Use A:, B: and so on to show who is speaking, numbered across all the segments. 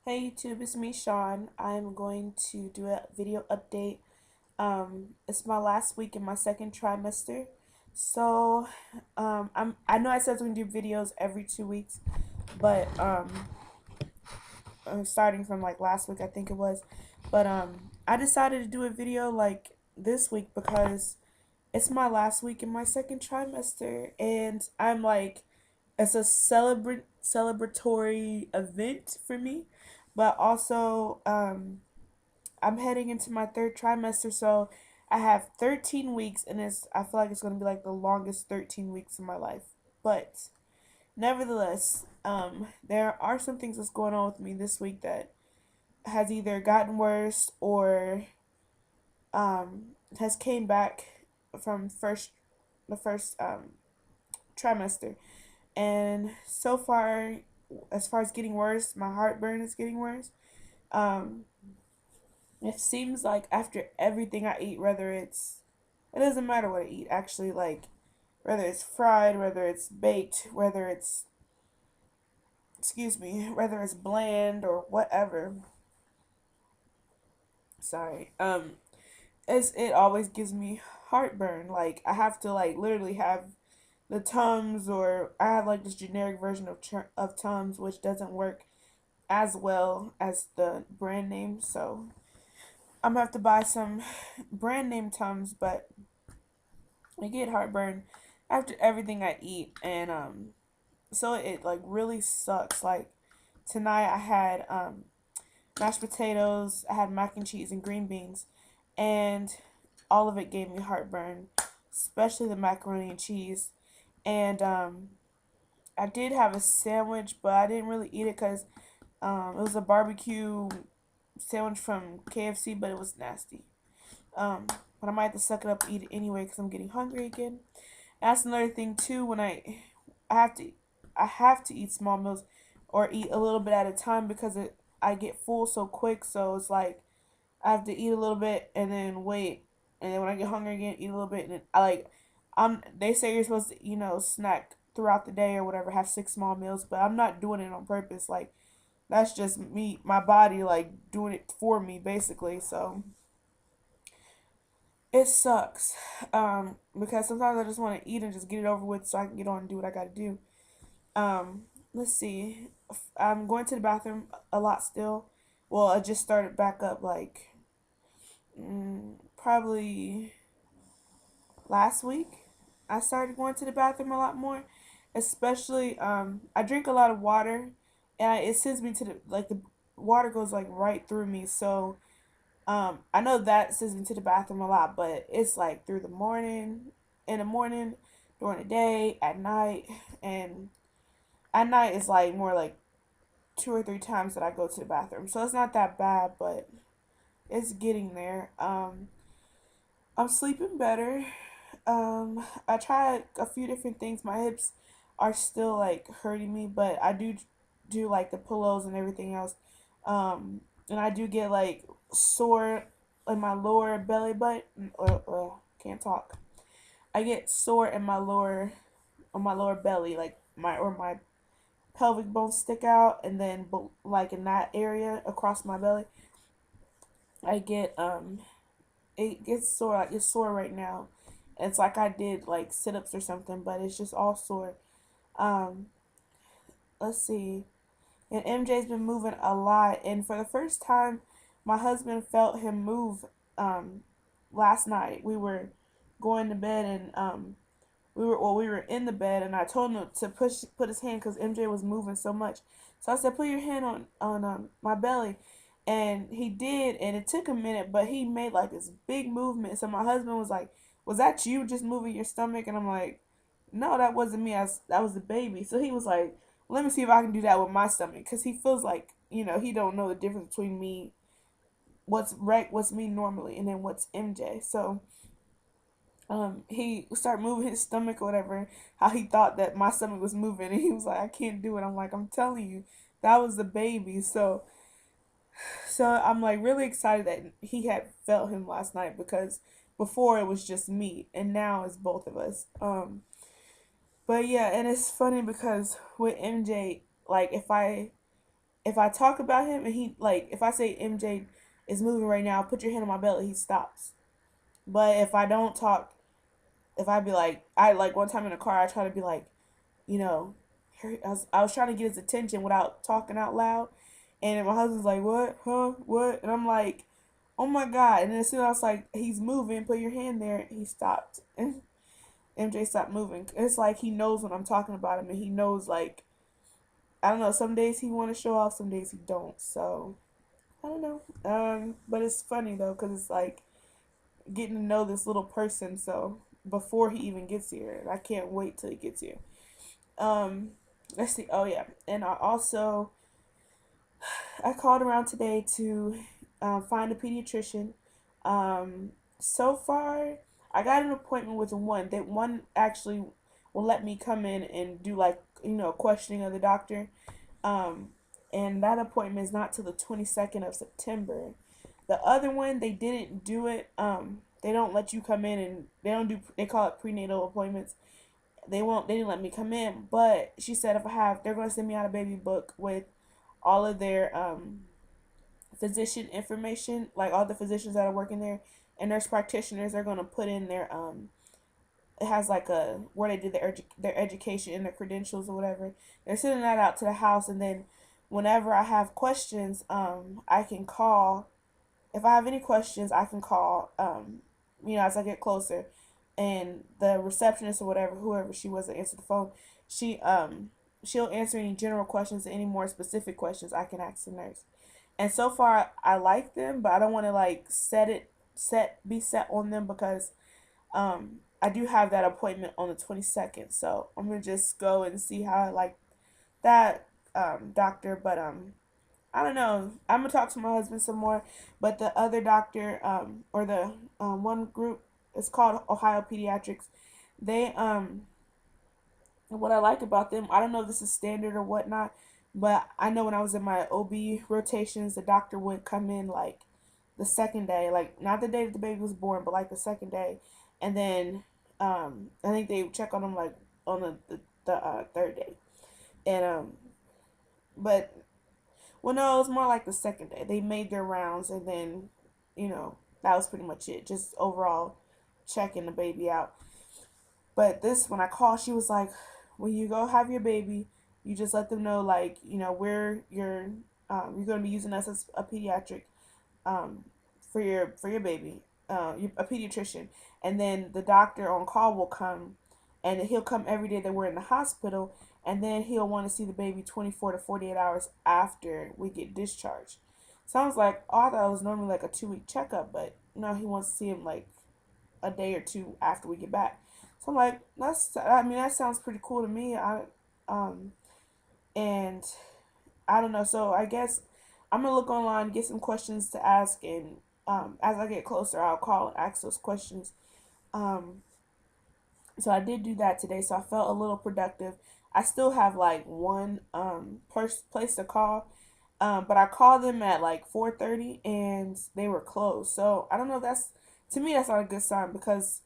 A: Hey YouTube, it's me Sean. I'm going to do a video update. It's my last week in my second trimester. So I know I said I was gonna do videos every 2 weeks, but starting from like last week I think it was. But I decided to do a video like this week because it's my last week in my second trimester and I'm like it's a celebratory event for me, but also I'm heading into my third trimester, so I have 13 weeks, and I feel like it's going to be like the longest 13 weeks of my life. But nevertheless, there are some things that's going on with me this week that has either gotten worse or has came back from the first trimester. And so far, as far as getting worse, my heartburn is getting worse. Um, it seems like after everything I eat, it doesn't matter what I eat actually, like whether it's fried, whether it's baked, whether it's bland or whatever. Sorry. It always gives me heartburn. Like I have to like literally have the Tums, or I have like this generic version of Tums, which doesn't work as well as the brand name. So I'm gonna have to buy some brand name Tums, but I get heartburn after everything I eat, and so it like really sucks. Like tonight I had mashed potatoes, I had mac and cheese and green beans, and all of it gave me heartburn, especially the macaroni and cheese. And I did have a sandwich, but I didn't really eat it because it was a barbecue sandwich from KFC, but it was nasty. But I might have to suck it up and eat it anyway because I'm getting hungry again. That's another thing too. I have to, I have to eat small meals or eat a little bit at a time because I get full so quick. So it's like I have to eat a little bit and then wait, and then when I get hungry again, eat a little bit, and then They say you're supposed to snack throughout the day or whatever, have 6 small meals, but I'm not doing it on purpose. Like that's just me, my body like doing it for me basically. So it sucks. Because sometimes I just want to eat and just get it over with so I can get on and do what I got to do. Let's see. I'm going to the bathroom a lot still. Well, I just started back up like probably last week. I started going to the bathroom a lot more, especially I drink a lot of water, and it sends me to the water goes like right through me. So I know that sends me to the bathroom a lot, but it's like through the morning, in the morning, during the day, at night, and at night is like more like 2 or 3 times that I go to the bathroom. So it's not that bad, but it's getting there. I'm sleeping better. I tried a few different things. My hips are still like hurting me, but I do like the pillows and everything else. And I do get like sore in my lower belly button. Can't talk. I get sore in my lower on my lower belly, like my pelvic bones stick out, and then like in that area across my belly, I get it gets sore. Like it's sore right now. It's like I did like sit ups or something, but it's just all sore. Um, let's see. And MJ's been moving a lot, and for the first time, my husband felt him move. Um, Last night we were going to bed, and we were in the bed, and I told him to put his hand because MJ was moving so much. So I said, put your hand on my belly, and he did, and it took a minute, but he made like this big movement. So my husband was like, "Was that you just moving your stomach?" And I'm like, "No, that wasn't me. That was the baby." So he was like, "Let me see if I can do that with my stomach," because he feels like he don't know the difference between me, what's me normally, and then what's MJ. So he started moving his stomach or whatever, how he thought that my stomach was moving, and he was like, I can't do it. I'm like, I'm telling you, that was the baby. So I'm like really excited that he had felt him last night, because before it was just me and now it's both of us. But yeah, and it's funny because with MJ, like if I if I talk about him and he like if I say MJ is moving right now, put your hand on my belly, he stops. But if I don't talk, if I be like I like one time in a car, I try to be like, you know, I was trying to get his attention without talking out loud, and my husband's like, what, huh, what, and I'm like, oh my god, and then as soon as I was like, he's moving, put your hand there, he stopped, and MJ stopped moving. It's like he knows when I'm talking about him, and he knows like I don't know. Some days he want to show off, some days he don't. So I don't know. But it's funny though, cause it's like getting to know this little person. So before he even gets here, I can't wait till he gets here. Um, let's see. Oh yeah, and I called around today to find a pediatrician. Um, so far, I got an appointment with one. That one actually will let me come in and do like questioning of the doctor. Um, and that appointment is not till the 22nd of September. The other one, they didn't do it. They don't let you come in and they don't do. They call it prenatal appointments. They won't. They didn't let me come in. But she said if I have, they're going to send me out a baby book with all of their physician information, like all the physicians that are working there and nurse practitioners. Are going to put in their it has like a where they did their education and their credentials or whatever. They're sending that out to the house, and then whenever I have questions, I can call. If I have any questions, I can call. As I get closer, and the receptionist or whatever, whoever she was that answered the phone, she she'll answer any general questions, any more specific questions I can ask the nurse. And so far, I like them, but I don't want to like be set on them because I do have that appointment on the 22nd, so I'm gonna just go and see how I like that doctor. But I don't know. I'm gonna talk to my husband some more. But the other doctor or the one group, it's called Ohio Pediatrics. They what I like about them, I don't know if this is standard or whatnot, but I know when I was in my OB rotations, the doctor would come in like the second day, like not the day that the baby was born, but like the second day, and then I think they check on them like on the third day, and but well, no, it was more like the second day. They made their rounds, and then that was pretty much it, just overall checking the baby out. But this, when I called, she was like, when you go have your baby, you just let them know, like, where you're going to be using us as a pediatric um, for your baby, a pediatrician. And then the doctor on call will come, and he'll come every day that we're in the hospital, and then he'll want to see the baby 24 to 48 hours after we get discharged. Sounds like, oh, I thought it was normally like a 2 week checkup, but no, he wants to see him like a day or two after we get back. So I'm like, I mean, that sounds pretty cool to me. Um, and I don't know. So I guess I'm gonna look online, get some questions to ask, and as I get closer, I'll call and ask those questions. Um, so I did do that today. So I felt a little productive. I still have like one place to call, but I called them at like 4:30 and they were closed. So I don't know if that's to me that's not a good sign because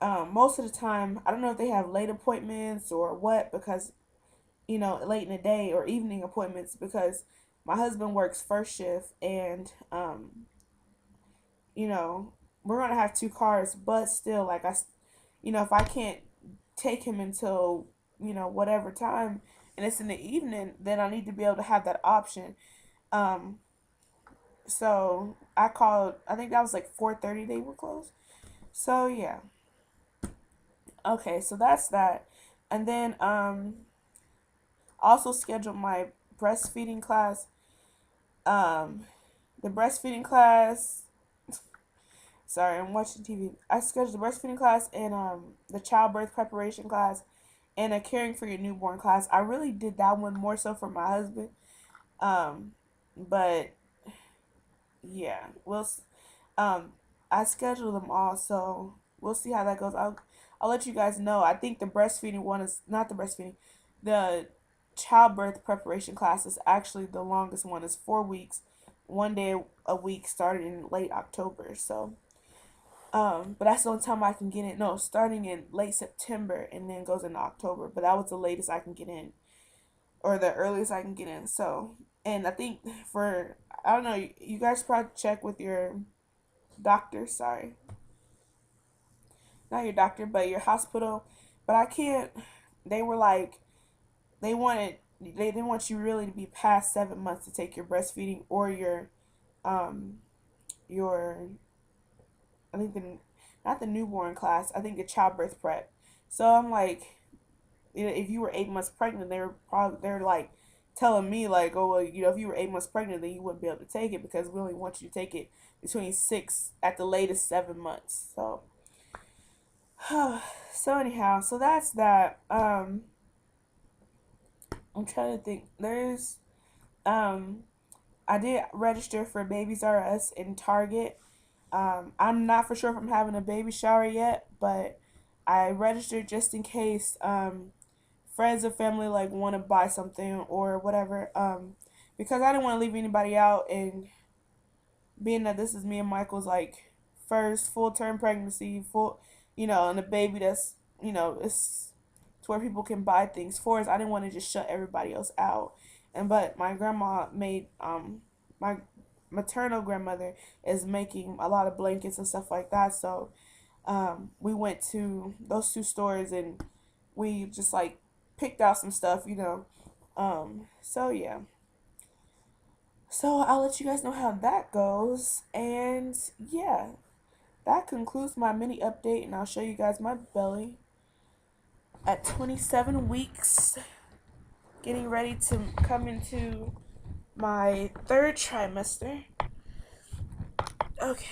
A: most of the time I don't know if they have late appointments or what because late in the day or evening appointments because my husband works first shift and you know we're gonna have two cars, but still like if I can't take him until whatever time and it's in the evening, then I need to be able to have that option. um so I called, I think that was like 4:30 they were closed. So yeah. Okay, so that's that. And then also scheduled my breastfeeding class. Um the breastfeeding class, sorry, I'm watching TV. I scheduled the breastfeeding class and the childbirth preparation class and a caring for your newborn class. I really did that one more so for my husband. Um but yeah, um I scheduled them all, so we'll see how that goes. I'll let you guys know. I think the breastfeeding one is not the breastfeeding. The childbirth preparation class is actually the longest one. It's 4 weeks, one day a week, starting in late October. So, but that's the only time I can get in. No, starting in late September and then goes into October. But that was the latest I can get in. or the earliest I can get in. So, and I think for, I don't know, you guys probably check with your doctor. Sorry, not your doctor, but your hospital. But I can't. They were like, they wanted, they didn't want you really to be past 7 months to take your breastfeeding or um your, I think the, not the newborn class, I think the childbirth prep. So I'm like, if you were 8 months pregnant, they're like telling me like, oh well, if you were 8 months pregnant, then you wouldn't be able to take it because we only want you to take it between 6 at the latest 7 months. So, so anyhow, so that's that. I'm trying to think. There's um, I did register for Babies R Us in Target. I'm not for sure if I'm having a baby shower yet, but I registered just in case friends or family like want to buy something or whatever. Because I didn't want to leave anybody out, and being that this is me and Michael's like first full term pregnancy, full, and a baby that's, it's to where people can buy things for us. I didn't want to just shut everybody else out. And but my grandma made my maternal grandmother is making a lot of blankets and stuff like that. So we went to those two stores and we just like picked out some stuff. So yeah. So I'll let you guys know how that goes. And yeah, that concludes my mini update, and I'll show you guys my belly at 27 weeks, getting ready to come into my third trimester. Okay.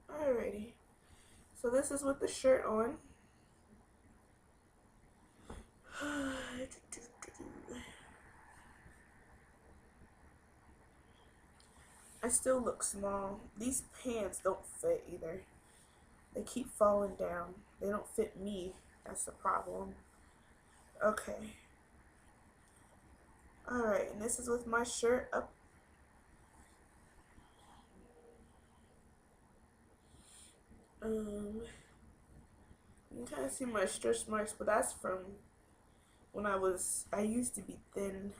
A: Alrighty. So this is with the shirt on. I still look small. These pants don't fit either. They keep falling down. They don't fit me. That's the problem. Okay. Alright, and this is with my shirt up. You can kind of see my stretch marks, but that's from when I used to be thin.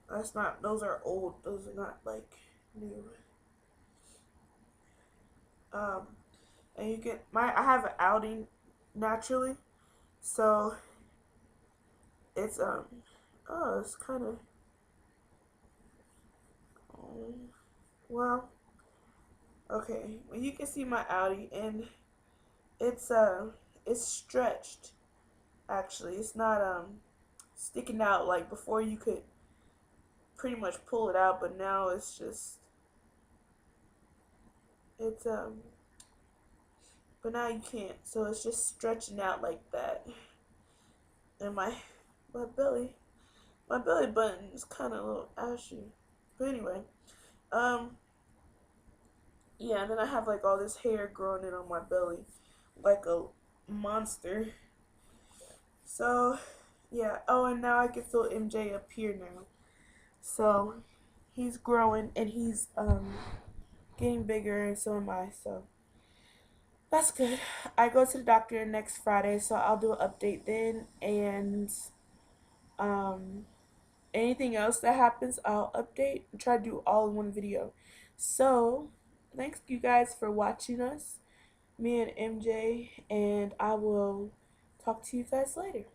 A: That's not, those are old. Those are not like new. Um, and you get I have an outing naturally, so it's it's kind of, well, okay. Well, you can see my outie, and it's it's stretched. Actually, it's not sticking out like before. You could pretty much pull it out, but now it's but now you can't. So it's just stretching out like that, and my belly my belly button is kind of a little ashy. But anyway, um, yeah, and then I have like all this hair growing in on my belly, like a monster. So, yeah. Oh, and now I can feel MJ up here now. So, he's growing and he's getting bigger, and so am I. So that's good. I go to the doctor next Friday, so I'll do an update then, and um anything else that happens, I'll update and try to do all in one video. So, thanks you guys for watching us, me and MJ, and I will talk to you guys later.